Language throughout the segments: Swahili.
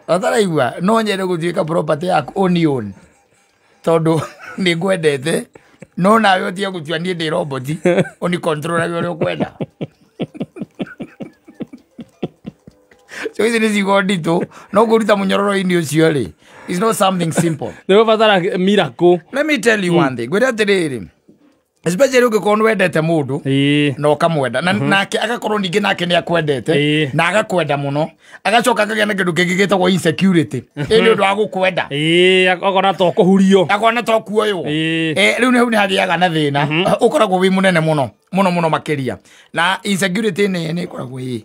Ataraigua no nyende gutuika property yaku onion tondu ni ngwendete no nawe utie gutua nie ndi robot oni control uri ukwenda so ici nĩ ciugo nditũ no kũruta mũnyororo-inĩ ũcio rĩ it's not something simple. Nĩ ũbatara miracle. Let me tell you one thing, ngwĩra atĩrĩrĩ, especially ũngĩkorwo nĩ wendete mũndũ na ũkamwenda nake agakorwo ningĩ nake nĩ akwendete na agakwenda mũno agacoka akagĩa na kĩndũ kĩngĩ gĩtagwo insecurity nĩ ũndũ wa gũkwenda akona to kũhurio akona to kuoywo rĩu nĩ hagĩaga na thĩna ũkoragwo wĩ mũnene mũno mũno mũno makĩria na insecurity nĩ ĩkoragwo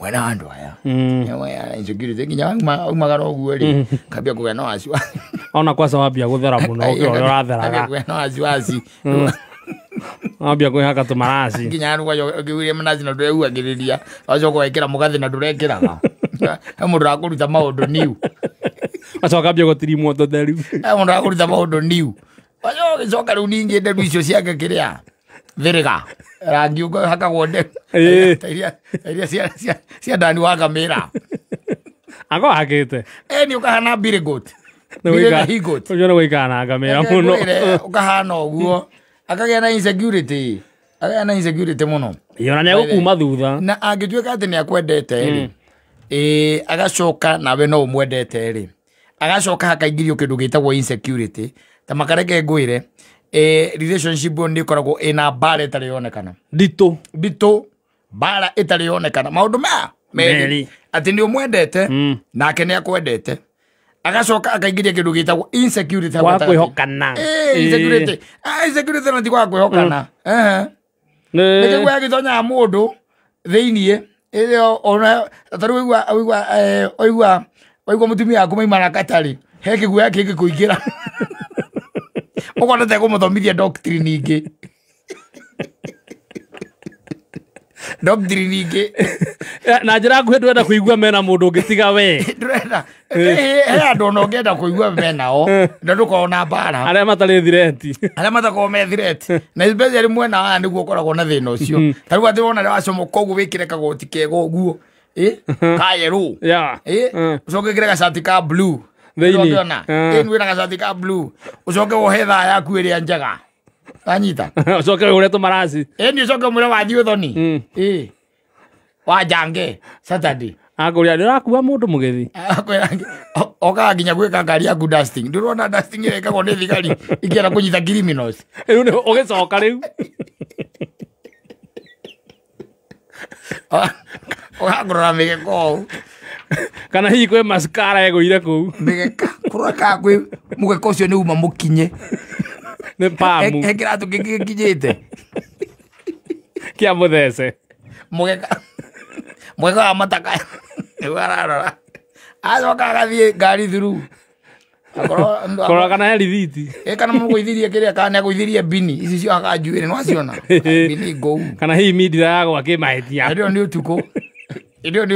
mwena wa andũ aya insecurity nginya umagara ũguo rĩ kambia kũgĩa na wasiwasi ona kwanza wambia gũthera mũno ũrĩa ũratheraga kũgĩa na wasiwasi wambia kwĩhaka tũmaraci nginya ũkĩhuria manaci na ndũrehuagĩrĩria wacoka wekĩra mũgathĩ na ndũrekĩraga he mũndũ ũrakũruta maũndũ niu wacoka ambia gũtirimwo tũtheru he mũndũ ũrakũruta maũndũ niu wacoka gĩcoka rĩu ningĩ nderu icio ciake kĩrĩa thĩrĩga rangi hakagwo nderu iria cia ndani wa ngamĩra ako hakĩte nĩ ũkahana Billy Goat he goat ũcio nĩ gũikara na ngamĩra mũno ũkahana ũguo akagĩa na insecurity mũno yona nĩ egũkuma thutha na angĩtuĩka atĩ nĩ akwendete rĩ agacoka nawe no ũmwendete rĩ agacoka hakaingĩrio kĩndũ gĩtagwo insecurity ta makareke ngwĩre relationship nĩ ĩkoragwo ĩna mbara ĩtarĩ yonekana nditũ mbara ĩtarĩ yonekana maũndũ maya merĩ atĩ nĩ ũmwendete nake nĩ akwendete agacoka akaingĩria kĩndũ gĩtagwo insecurity wa kwĩhokana insecurity na ti kwa kwĩhokana nĩkĩguo gĩtonyaga mũndũ thĩiniĩ ona tarĩu waigua mũtumia waku maimana katarĩ he kĩguoya kĩngĩ kũingĩra ũkona tegũmũthomithia doctrine ingĩ doctrine ingĩ na njĩra nguhĩ ndũrenda kũigua mena mũndũ ũngĩtiga we ndũrenda he andũ ona ũngĩenda kũigua menao na ndũkorwo na mbara arĩa matarĩ thireti arĩa matakorwo me thireti na especially mwena waya nĩguo ũkoragwo na thĩna ũcio tarĩu atĩ wona rĩa wacomoka ũguo wĩkĩre kagoti kega ũguo ka yellow ũcoke wĩkĩre gacati ka blue ndĩrona wĩna gacati ka blue ũcoke wohe thaa yaku ĩrĩa njega anyita ũcoke ũrĩa tũmaraci nĩ ũcoke mwĩre wathiĩ ũthoni wa njange Saturday akũria ndĩrakua mũndũ mũgethi okaga nginya gwĩka ngari yaku dusting ndũrona dusting ĩrekagwo nĩ thigari ikĩenda kũnyita criminals rĩu nĩ ũgĩcoka rĩu ũgakũrora mĩgeka ũũ kana hihi kwĩ mascara egũire kũu mĩgeka kũrakaga kwĩ mũgeka ũcio nĩ uma mũkinye nĩ pamu he kĩratũ kĩngĩ gĩkinyĩte kĩa mũthece mũgeka wa mataka nĩguo ararora acoka agathiĩ ngari through kũrora kana he rithiti kana mũgũithirie kĩrĩa kana nĩagũithirie bini ici ciohaga njuĩrĩ nĩwaciona bini ngũu kana hihi mindira yagwa kĩmahĩtia ĩrĩo nĩ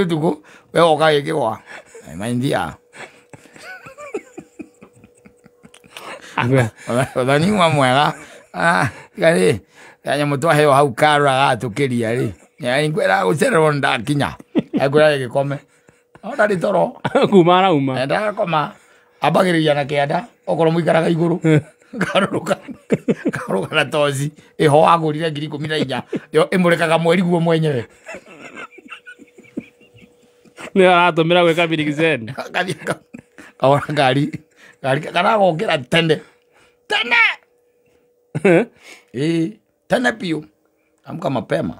ũtukũ we woka gĩkĩgwa maindia ũthoniuma mwega garĩ nyamũ twaheo hau karũraga atũkĩria rĩ nkwĩraga gũcererwo ndakinya ekwĩra gĩkome ndarĩ toro kuma arauma ndagakoma ambagĩrĩria na kĩanda okorwo mũikaraga igũrũ karũga na toci ĩho wagũrire 14,000 ĩmũrĩkaga mweri guo mwenyewe nĩ aratũmĩra gwĩka birigiceni kaona ngari karagokĩra tene tene piũ amka mapema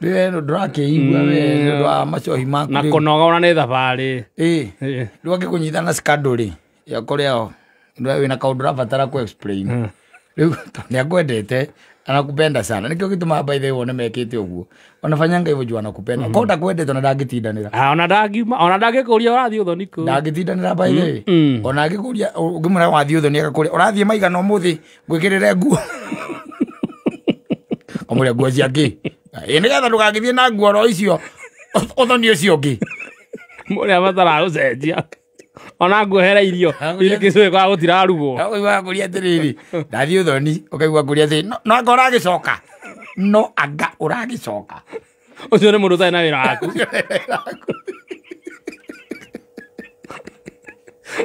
ndũrakĩigua we nĩũndũ wa macohi maku na kũnoga ona nĩ thabarĩ rĩu angĩkũnyita na scandal rĩ yakũrĩa wĩna kaũndũ ũrabatara kũ explain rĩu nĩ akwendete anakupenda sana nikio gĩtũmaga by the way wone mekĩte ũguo wanafanyanga hivyo juu anakupenda kwa ndakwendete ona ndangĩtindanĩra ona ndangiuma ona ndangĩkũria ũrathiĩ ũthoni kũ ndangĩtindanĩra by the way ona angĩkũria ũngĩmũra wathiĩ ũthoni agakũria ũrathiĩ maigana ũmũthĩ ngwĩkĩrĩre nguo ũmũrĩa nguo ciake nĩgetha ndũgagĩthiĩ na nguo ro icio ũthoni ũcio ũngĩ mũrĩa matara gũcenjia ona nguohera irio irĩkĩcũĩ kwa gũtirarugwo ũkaigua kũria atĩrĩrĩ ndathiĩ ũthoni ũkaigua kũria atĩrĩ no anga ũragĩcoka no anga ũragĩcoka ũcio nĩ mũndũ ũtarĩ na wĩra waku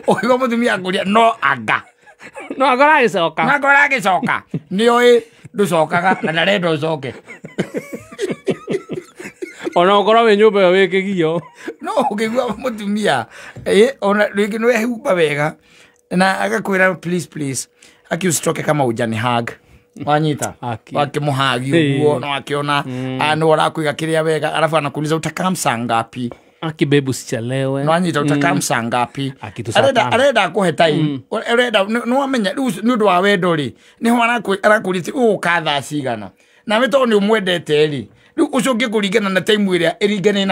Ukigwa mutumia akuria no anga. No akora gicoka. Na akora gicoka. Ni oi nducokaga na ndarenda ucoke. Ona ukora we nyumba yo wikigio. No ukigwa mutumia ona rĩngĩ nĩ wehumba wega na agakwĩra please akiusitoke kama ujani hug wanyita wakimuhagi uguo na wakiona no arakwiga kĩrĩa wega alafu anakuuliza utakamsa ngapi akibebu sichelewe no anyita utakamsa ngapi arenda kuhe time arenda no amenya nĩ ũndũ wa wendo ri niho arakuuliza ukatha cigana na we to nĩ umwendete ri riu ucoke kuringana na time ĩrĩa ĩringane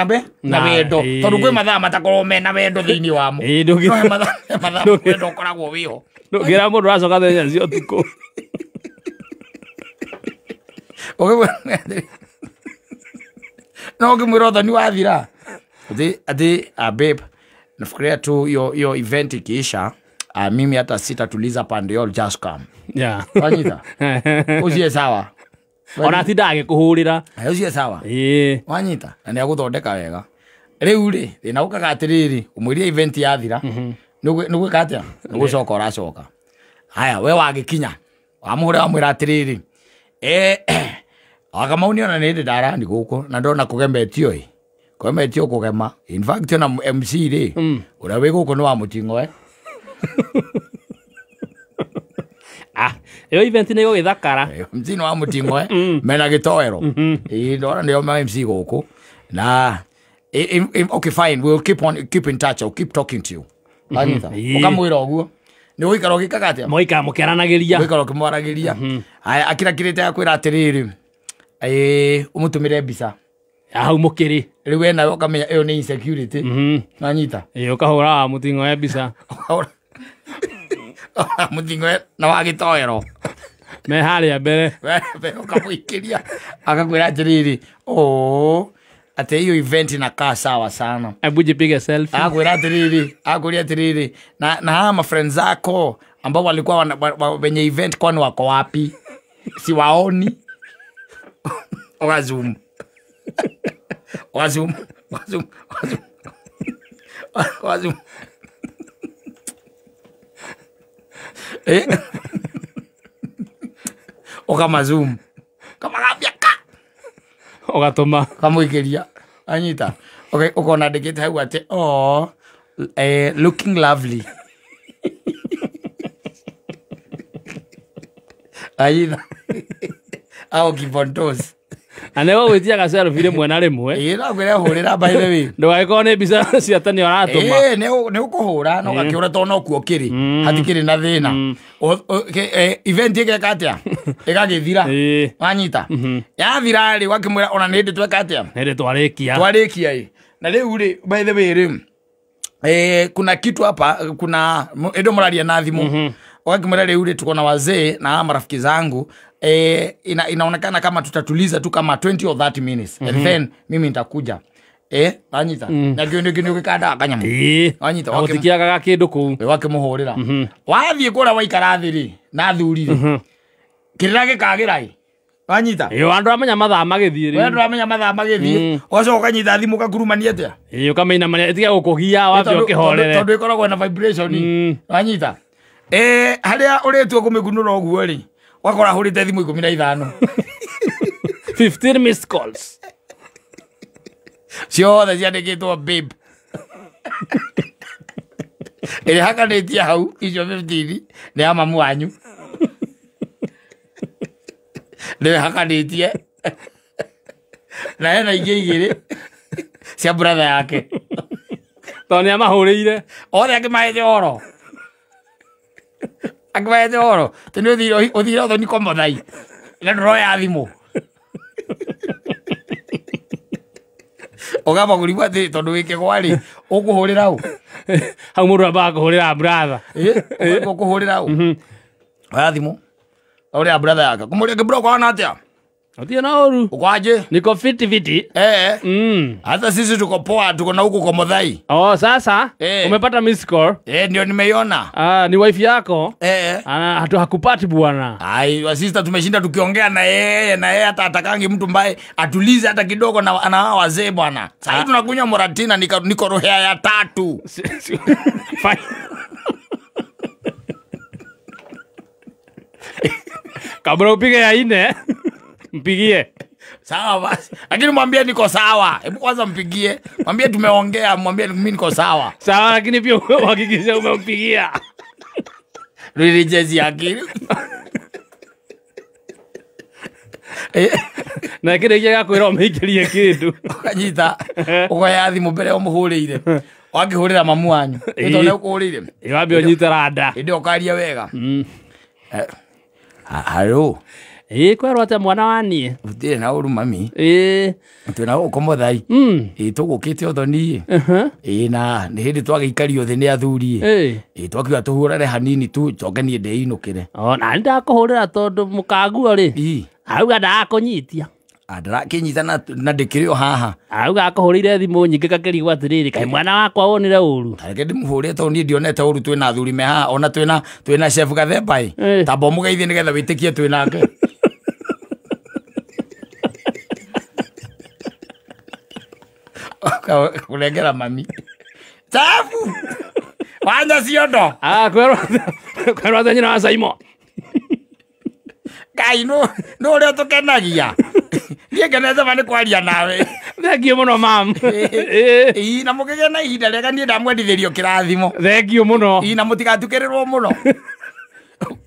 na wendo tondũ kwĩ mathaa matakorwo mena wendo thĩinĩ wamo no mathaa wendo ũkoragwo wĩho ngira mũndũ aracoka thenya cio tukũ no ngĩmwĩra ũthoni wathira ati babe nafikiria tu yo event ikiisha mimi hata sitatuliza pande all just come wanyita ucie sawa ona ti ndagĩkũhũrĩra ucie sawa wanyita na nĩ agũthondeka wega rĩu rĩ thĩna ũkaga atĩrĩrĩ ũmwĩrie event yathira nĩgwĩka atĩa nĩgũcoka ũracoka haya we wagĩkinya wamũhũrĩra wamwĩra atĩrĩrĩ Kamau niona nĩ ndĩ ndarani gũkũ na ndona kũgemetio kũgemetio kũgema in fact ona MC rĩ ũrĩa wĩ gũkũ nĩ wa mũting'o ĩyo event nĩ gũgĩthakara MC nĩ wa mũting'o mena gĩtoero ndona nĩo MC gũkũ na okay fine we'll keep in touch I'll keep talking to you Anita ukamwĩra ũguo nĩ ũikara ũgĩkaga atĩa moika mũkĩaranagĩria ũikara ũkĩmwaragĩria haya akĩrakĩrĩte akwĩra atĩrĩrĩ umutumire mbica hau mũkĩrĩ rĩu we nawe ũkamenya ĩyo nĩ insecurity nanyita ũkahũra wa mũting'o ya mbica mũting'o na wa gĩtoero me harĩa mbere ũkamũikĩria akakwĩra atĩrĩrĩ ati hiyo event inakaa sawa sana. Hebu jipige selfie. Akuria atĩrĩrĩ na hawa friends zako ambao walikuwa wenye event kwani wako wapi? Si waoni. Wazum. Okamazum. Kamagambia. Ogatoma kamuikiria anyita okay ukona ndikite hau ati looking lovely ayina au kibontos anego gwitia ga selfie rimwe na rimwe no ngwira hurira by the way ndugagĩkorwo nĩ mbica cia tani aratũma nĩ ũkũhũra no gakiura to no kuo kiri hatikiri na thina event igeka atia igagithira wanyita yathira ri wakimwira ona nĩ ndĩ tweka atia nĩ twarĩkia na rĩu ri by the way ri kuna kitu hapa kuna endo mraria na thimu wakimwira rĩu ri tuko na wazee na marafiki zangu inaonekana kama tutatuliza tu kama 20 or 30 minutes and then mimi nitakuja anyita na kĩndũ gĩkanda akanyamu anyita wakĩkiaga kĩndũ kũu wakĩmũhũrĩra wathiĩ kũrĩa waikara thĩ rĩ na thuri rĩ kĩrĩa gĩkagĩra anyita andũ amenya mathaa magĩthiĩ andũ amenya mathaa magĩthiĩ ũgacoka ũkanyita thimũ ũkakurumania atĩa ũkamenya ĩtiga gũkũgia wambia ũkĩhorere tondũ ĩkoragwo na vibration anyita harĩa ũrĩtua kũmĩgunũra ũguo rĩ wakora hurite thimu 15 15 missed calls ciothe ciandĩkĩtwo babe ĩrĩa hakanĩtie hau icio 15 nĩ ya mamu wanyu nĩwe hakanĩtie na hena ingĩ igĩrĩ cia brother yake tondũ nĩamahũrĩire othe akĩmahe ũhoro akĩmahe ũhoro tene ũthire ũthoni komothai na ndũroya thimũ ũgabagũrigwo atĩ tondũ wĩkĩgwa-rĩ ũkũhũrĩra ũ hau mũndũ ambaga kũhũrĩra brother ũkũhũrĩra ũ oya thimũ ũrĩa brother yake kũmũria kĩbro kwana atĩa Otia na oru. Ukoaje? Niko fiti. Hata sisi tuko poa, tuko na huko kwa Modhai. Oh, sasa umepata miss call. Ndio nimeiona. Ni wife yako. Hakupati bwana. Ai, sister tumeshinda tukiongea na yeye hata atakangi mtu mbaye atulize hata kidogo na hao wazee bwana. Sasa tunakunywa moratina niko rohea ya 3. Kabla upige ya ine. Mpigie. Sawa basi. Lakini mwambie niko sawa. Hebu kwanza mpigie. Mwambie tumeongea, mwambie mimi niko sawa. Sawa, lakini pia uhakikishe umempigia. Rirejezi akili. Na kile gĩakwĩra ũmĩingĩrie kĩndũ ukanyita ukoya thimũ mbere ũmũhũrĩire wakĩhũrĩra mamu wanyu ĩtone ũkũhũrĩire wambe ũnyite randa ĩndĩ ũkaria wega halo kwerwo atĩa mwana wa niĩ ũtirĩ na ũru mami twĩna gũkũ mũthai tũgũkĩte ũthoni na nĩ hĩndĩ twagĩikario thĩ nĩ athuri twakiuga tũhũrane hanini tu njoke niĩ ndĩinũkĩre na nĩndakũhũrĩra tondũ mũkanguo rĩ auga ndakũnyitia ndarakĩnyita na ndĩkĩrĩ o haha auga akũhũrĩire thimũ nyingĩ gakĩrigwo atĩrĩrĩ kaĩ mwana wakwa wonire ũru reke ndĩmũhũrĩre tondũ niĩ ndionete ũru twĩna athuri me haha ona twĩna chef Gathemba tamba ũmũgeithie nĩgetha wĩtĩkie twĩnake kũrengera mami chafu wanya ciondo kwerwo atĩ nyina wa Simon Ngai no ũrĩa tũkenagia niĩ ngenete ma nĩ kwaria nawe thengio mũno mam na mũkĩgĩa na ihinda rĩega niĩ ndamwendithĩrio kĩrathimo thengio mũno na mũtigatukĩrĩrwo mũno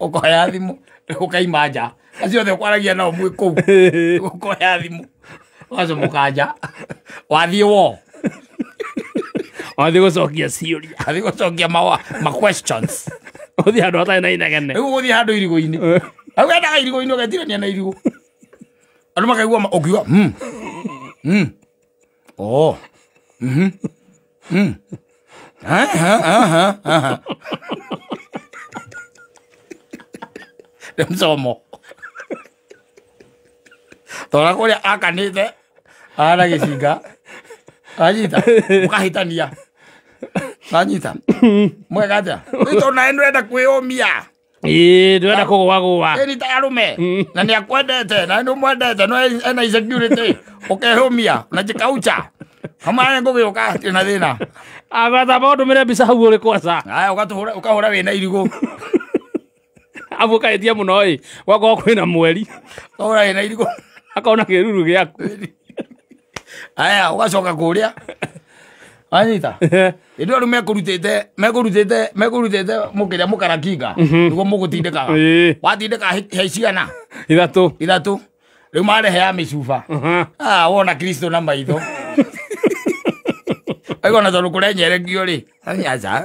ũkoya thimũ ũkaima nja acio othe ũkwaragia nao mwĩ kũu ũkoya thimũ wacomũka nja wathiĩ wo wathiĩ gũcokia ciũria wathiĩ gũcokia ma questions ũthiĩ handũ hatarĩ na inegene rĩu ũgũthiĩ handũ irigũ-inĩ au endaga irigũ-inĩ ũgetirania na irigũ andũ makaigua ũkiuga msomo tona kũrĩa akanĩte ana gĩcinga anyita mũkahĩtania anyita mwega atĩa tondũ nawe nĩũrenda kwĩyũmia ndĩrenda kũgũagũa ni ta arũme na nĩ akwendete na nĩ ũmwendete no ena insecurity ũkehũmia na njĩkaucha hamwe ngũgĩũka na thĩna agwatamba ũndũmĩre mbica hau ũrĩ kwaca aya ũkahũra wĩna irigũ abũkaĩtie mũno ĩ gwakorwo kwĩna mweri ũkahũra wĩna irigũ akona kĩruru gĩaku aya ũgacoka kũrĩa anyita ndio rĩu mekũrutĩte mũkĩrĩa mũkarakinga nĩguo mũgũtindĩkaga watindĩka he ciana ithatũ rĩu marehe ya mĩcuba wona Kristo na maitho aigona tondũ kũrenyerekio rĩ anyaca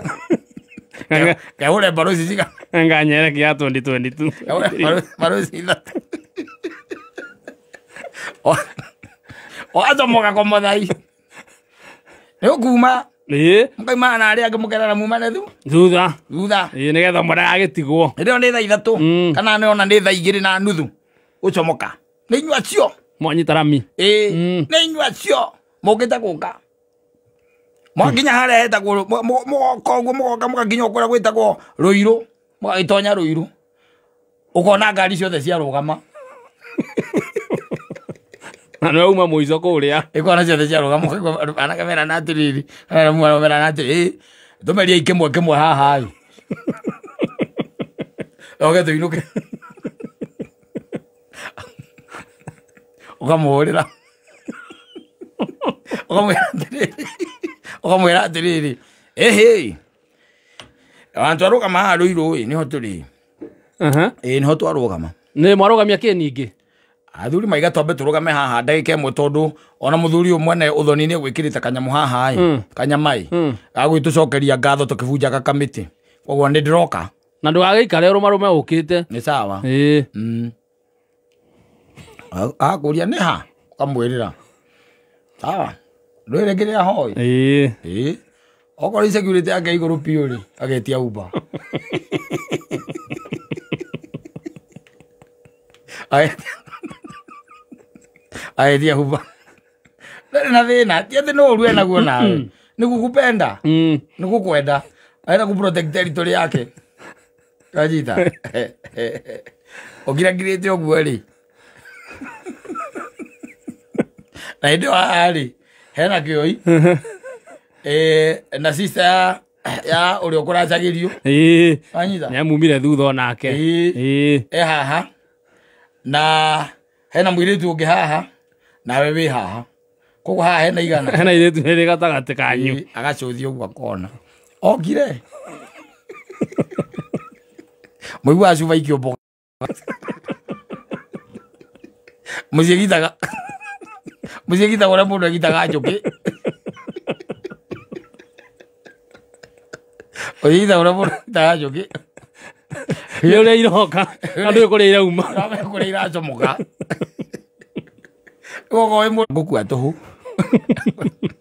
kehũre mbaroci ciga nganyereki ya 2022 mbaroci ithatũ wacomoka kwa mũthai nĩũkuma mũkaimana na arĩa angĩ mũkerana mumane thutha nĩgetha mwana agĩtigwo ĩrĩo nĩ thaa ithatũ kana nĩona nĩ thaa igĩrĩ na nuthu gũcomoka nĩ inyua cio mwanyita rami nĩ inyua cio mũkĩte gũka mwakinya harĩa hetagwo mũgoka ũguo mũgoka mũkakinya kũrĩa gwĩtagwo Rũirũ mũgagĩtonya Rũirũ ũkona ngari ciothe ciarũgama na nĩ uma mũico kũrĩa ĩkona ciothe ciarũgama anake mera na atĩrĩrĩ kana mwana mera na atĩrĩrĩ tũmeria ikĩmwe haha oke tũinũke ũkamũhũrĩra ũkamwĩra atĩrĩrĩ wantu arũgama haha Rũirũ nĩho tũrĩ nĩho twarũgama nĩ mwarũgamia kĩ ningĩ athuri maiga twambe tũrũgame haha ndagĩka ĩmwe tondũ ona mũthuri ũmwe ũthoni-inĩ gwĩkĩrĩte kanyamũ haha kanyamai gagwĩtũcokeria ngatho tũkĩbunjaga kamĩtĩ koguo nĩ ndĩroka na ndũgagĩikare ũrũmarũme ũkĩte nĩ sawa akũria nĩ ha ũkamwĩrĩra sawa ndwĩre kĩrĩa hoĩ okorwo insecurity yake igũrũ piũ rĩ agetia Uber agetia Uber ndarĩ na thĩna ti atĩ no ũru enaguo nawe nĩ gũkupenda nĩ gũkwenda aenda kũprotect territory yake kajita ũkiragirĩte ũguo rĩ na hĩndĩ ĩyo haha rĩ hena kĩoi na sister ya ũrĩa ũkũracagĩrio nĩamumire thutha onake haha na hena mwiritu ungi haha nawe wi haha koguo haha hena igana hena iritu heri gatagati kanyu agacuthia uguo akona okire muigua acuba ikio mboga muciĩ gitaga ũrĩa mũndũ egitaga njũkĩ ũciĩ gitaga ũrĩa mũndũ egitaga njũkĩ nĩ ũrĩa iroka na ndũĩ kũrĩa irauma kũrĩa iracomoka gogo ĩmwe ngũkua tũhũ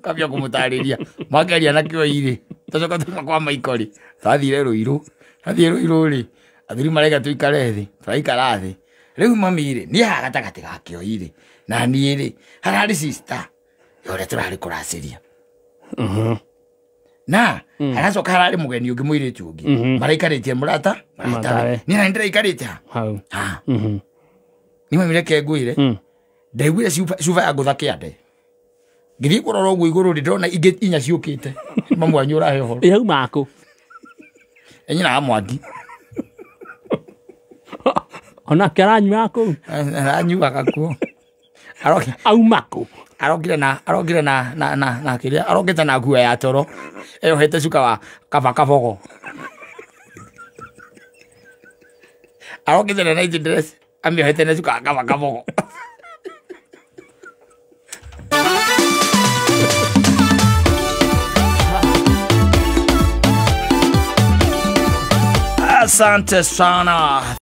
kambia kũmũtarĩria makeria na kĩo irĩ tacoka tuma kwa maikori tathire rũirũ rĩ athuri maraiga tũikare thĩ tũraikara thĩ rĩu mami rĩ niĩ haha gatagatĩ ga kĩo irĩ na niĩ rĩ hararĩ sister yore tũrarĩ kũracĩria na haracoka hararĩ mũgeni ũngĩ mũirĩtu ũngĩ maraikarĩtie mũrata niĩ na nĩndĩraikarĩte ha nĩ mami reke ngwĩre ndaiguire cuba ya ngũtha kĩande ngĩthiĩ kũrora ũguo igũrũ rĩ ndĩrona ingĩ inya ciũkĩte mamu wanyu ũrahe ũhoro yauma kũ enyina Mwangi onake aranyua kũ aranyuaga kuo auma kũ arokire na kĩrĩa arokĩte na nguo ya toro eyohete cuka wa kabogo arokĩte na night dress amĩohete na cuka wa kabogo Asante sana.